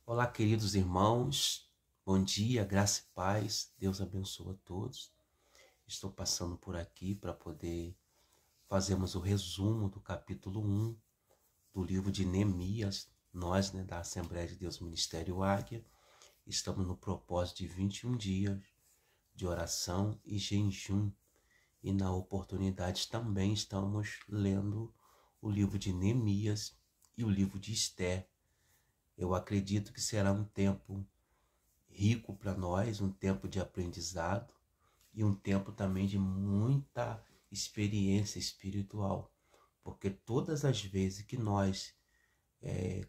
Olá, queridos irmãos, bom dia, graça e paz, Deus abençoe a todos. Estou passando por aqui para poder fazermos o resumo do capítulo 1 do livro de Neemias. Nós, da Assembleia de Deus Ministério Águia, estamos no propósito de 21 dias de oração e jejum. E na oportunidade também estamos lendo o livro de Neemias e o livro de Esther. Eu acredito que será um tempo rico para nós, um tempo de aprendizado e um tempo também de muita experiência espiritual, porque todas as vezes que nós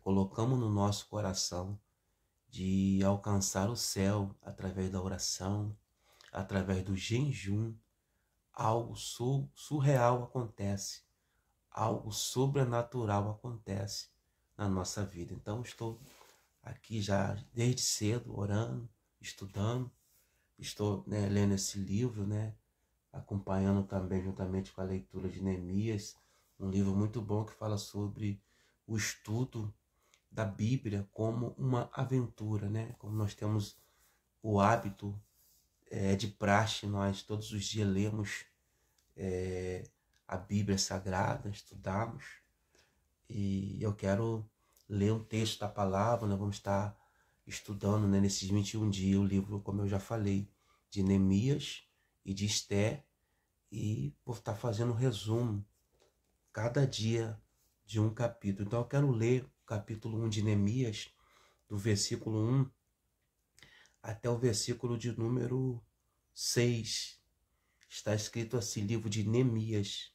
colocamos no nosso coração de alcançar o céu através da oração, através do jejum, algo surreal acontece, algo sobrenatural acontece na nossa vida. Então estou aqui já desde cedo, orando, estudando. Estou lendo esse livro, acompanhando também juntamente com a leitura de Neemias, um livro muito bom que fala sobre o estudo da Bíblia como uma aventura, como nós temos o hábito de praxe, nós todos os dias lemos a Bíblia Sagrada, estudamos, e eu quero ler um texto da palavra. Nós vamos estar estudando nesses 21 dias o livro, como eu já falei, de Neemias e de Esther, e vou estar fazendo um resumo cada dia de um capítulo. Então eu quero ler o capítulo 1 de Neemias, do versículo 1 até o versículo de número 6. Está escrito assim, livro de Neemias.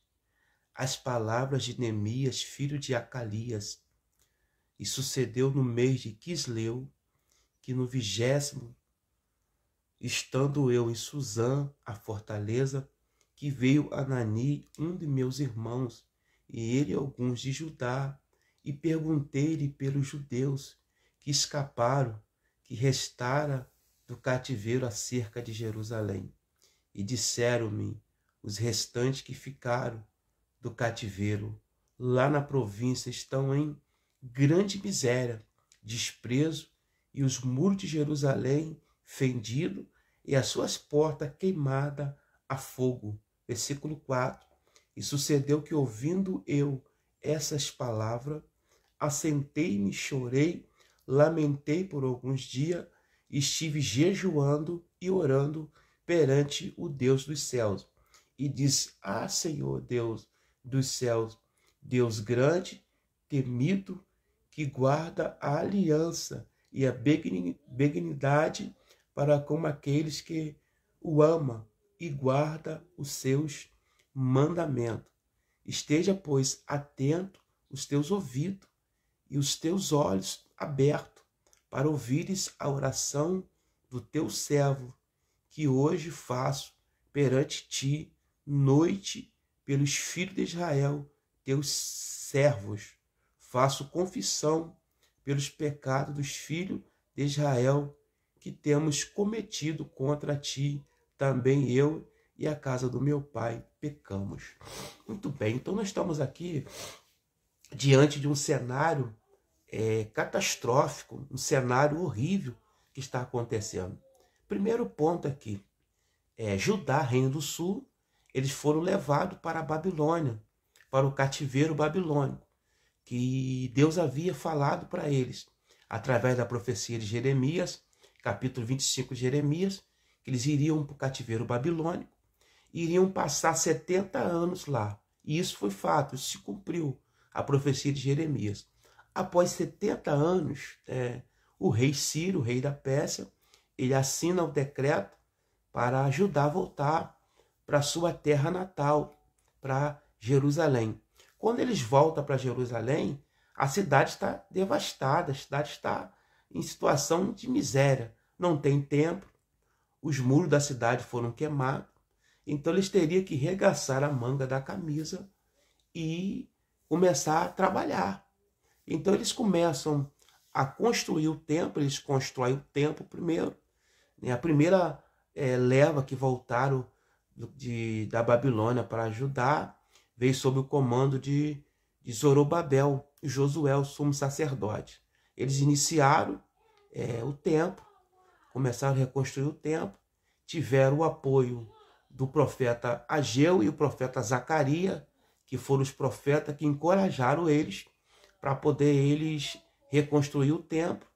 As palavras de Neemias, filho de Acalias. E sucedeu no mês de Quisleu, que no 20º, estando eu em Suzã, a fortaleza, que veio Anani, um de meus irmãos, e ele alguns de Judá, e perguntei-lhe pelos judeus que escaparam, que restara do cativeiro acerca de Jerusalém. E disseram-me os restantes que ficaram do cativeiro lá na província estão em grande miséria, desprezo, e os muros de Jerusalém fendido e as suas portas queimadas a fogo. Versículo 4. E sucedeu que, ouvindo eu essas palavras, assentei-me, chorei, lamentei por alguns dias, e estive jejuando e orando perante o Deus dos céus. E disse: Senhor Deus dos céus, Deus grande, temido, que guarda a aliança e a benignidade para com aqueles que o amam e guarda os seus mandamentos. Esteja, pois, atento os teus ouvidos e os teus olhos abertos para ouvires a oração do teu servo, que hoje faço perante ti, noite, pelos filhos de Israel, teus servos. Faço confissão pelos pecados dos filhos de Israel que temos cometido contra ti. Também eu e a casa do meu pai pecamos. Muito bem, então nós estamos aqui diante de um cenário catastrófico, um cenário horrível que está acontecendo. Primeiro ponto aqui, Judá, reino do sul, eles foram levados para a Babilônia, para o cativeiro babilônico, que Deus havia falado para eles, através da profecia de Jeremias, capítulo 25 de Jeremias, que eles iriam para o cativeiro babilônico, iriam passar 70 anos lá. E isso foi fato, isso se cumpriu, a profecia de Jeremias. Após 70 anos, o rei Ciro, o rei da Pérsia, ele assina o decreto para ajudar a voltar para sua terra natal, para Jerusalém. Quando eles voltam para Jerusalém, a cidade está devastada, a cidade está em situação de miséria. Não tem templo, os muros da cidade foram queimados, então eles teriam que regaçar a manga da camisa e começar a trabalhar. Então eles começam a construir o templo, eles constroem o templo primeiro. A primeira leva que voltaram da Babilônia para Judá veio sob o comando de Zorobabel e Josué, o sumo sacerdote. Eles iniciaram o templo, começaram a reconstruir o templo, tiveram o apoio do profeta Ageu e o profeta Zacarias, que foram os profetas que encorajaram eles para poder eles reconstruir o templo.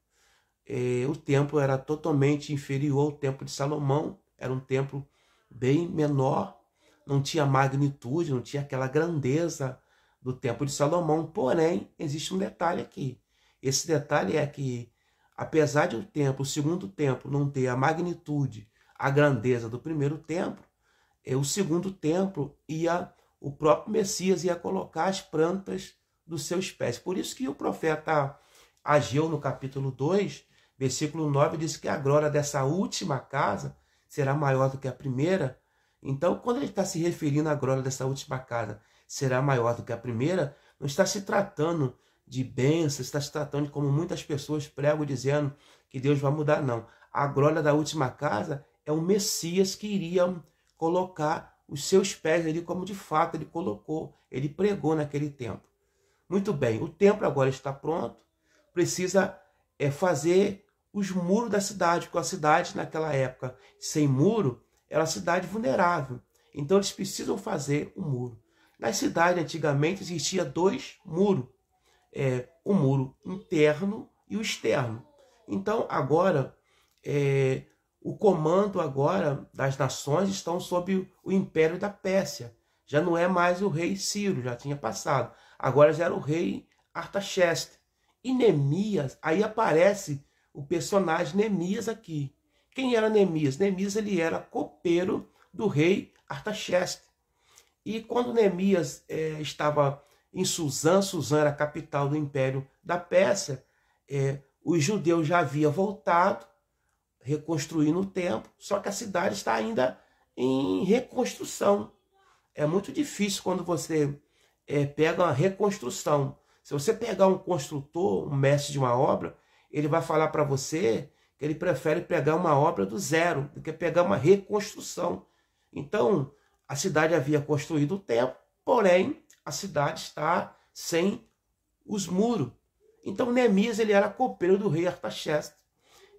O templo era totalmente inferior ao templo de Salomão, era um templo bem menor, não tinha magnitude, não tinha aquela grandeza do templo de Salomão. Porém, existe um detalhe aqui. Esse detalhe é que, apesar de o segundo templo, não ter a magnitude, a grandeza do primeiro templo, o segundo templo o próprio Messias ia colocar as plantas dos seus pés. Por isso que o profeta Ageu, no capítulo 2, versículo 9, diz que a glória dessa última casa será maior do que a primeira. Então, quando ele está se referindo à glória dessa última casa será maior do que a primeira, não está se tratando de bênçãos, está se tratando de como muitas pessoas pregam dizendo que Deus vai mudar, não. A glória da última casa é o Messias que iria colocar os seus pés ali, como de fato ele colocou, ele pregou naquele tempo. Muito bem, o templo agora está pronto, precisa fazer os muros da cidade, porque a cidade naquela época, sem muro, era uma cidade vulnerável. Então eles precisam fazer um muro. Na cidade, antigamente, existia 2 muros. O muro interno e o externo. Então, agora, o comando agora das nações estão sob o império da Pérsia. Já não é mais o rei Ciro, já tinha passado. Agora já era o rei Artaxerxes. E Neemias, aí aparece o personagem Neemias aqui. Quem era Neemias? Neemias ele era copeiro do rei Artaxerxes. E quando Neemias estava em Suzã, Suzã era a capital do império da Pérsia, os judeus já haviam voltado, reconstruindo o templo, só que a cidade está ainda em reconstrução. É muito difícil quando você pega uma reconstrução. Se você pegar um construtor, um mestre de uma obra, ele vai falar para você que ele prefere pegar uma obra do zero do que pegar uma reconstrução. Então, a cidade havia construído o templo, porém, a cidade está sem os muros. Então, Neemias ele era copeiro do rei Artaxerxes.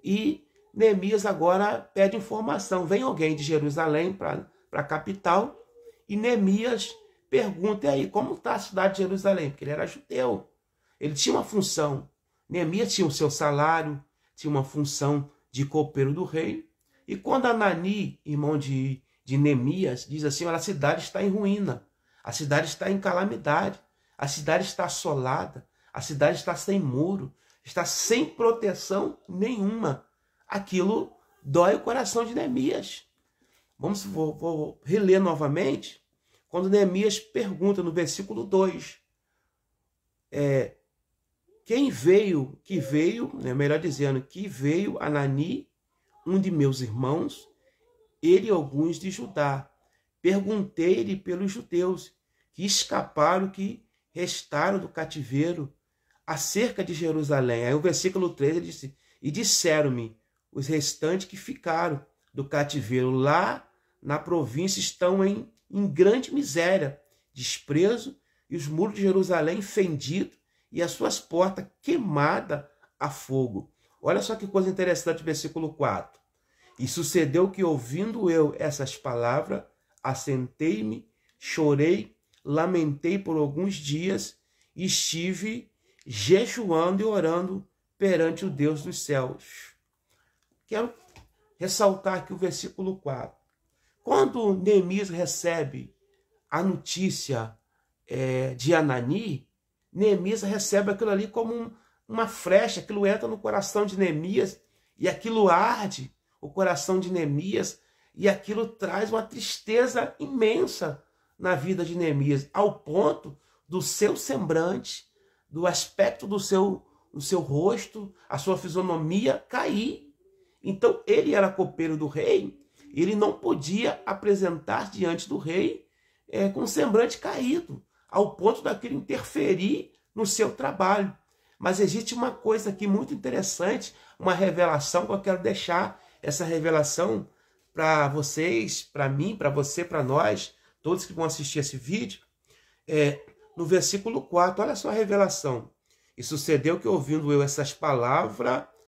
E Neemias agora pede informação. Vem alguém de Jerusalém para a capital e Neemias pergunta, e aí, como está a cidade de Jerusalém? Porque ele era judeu. Ele tinha uma função. Neemias tinha o seu salário, tinha uma função de copeiro do rei. E quando Anani, irmão de Neemias, diz assim, olha, a cidade está em ruína, a cidade está em calamidade, a cidade está assolada, a cidade está sem muro, está sem proteção nenhuma. Aquilo dói o coração de Neemias. Vou reler novamente, quando Neemias pergunta no versículo 2, quem veio, melhor dizendo, que veio Anani, um de meus irmãos, ele e alguns de Judá. Perguntei-lhe pelos judeus que escaparam, que restaram do cativeiro, acerca de Jerusalém. Aí o versículo 3 ele disse, e disseram-me, os restantes que ficaram do cativeiro lá na província estão em grande miséria, desprezo, e os muros de Jerusalém fendidos, e as suas portas queimadas a fogo. Olha só que coisa interessante, versículo 4. E sucedeu que, ouvindo eu essas palavras, assentei-me, chorei, lamentei por alguns dias, e estive jejuando e orando perante o Deus dos céus. Quero ressaltar aqui o versículo 4. Quando Neemias recebe a notícia de Anani, Neemias recebe aquilo ali como uma flecha, aquilo entra no coração de Neemias e aquilo arde o coração de Neemias e aquilo traz uma tristeza imensa na vida de Neemias, ao ponto do seu semblante, do aspecto do seu rosto, a sua fisionomia cair. Então ele era copeiro do rei, ele não podia apresentar diante do rei com um semblante caído, ao ponto daquilo interferir no seu trabalho. Mas existe uma coisa aqui muito interessante, uma revelação que eu quero deixar, essa revelação para vocês, para mim, para você, para nós, todos que vão assistir esse vídeo. No versículo 4, olha só a revelação. E sucedeu que, ouvindo eu essas palavras,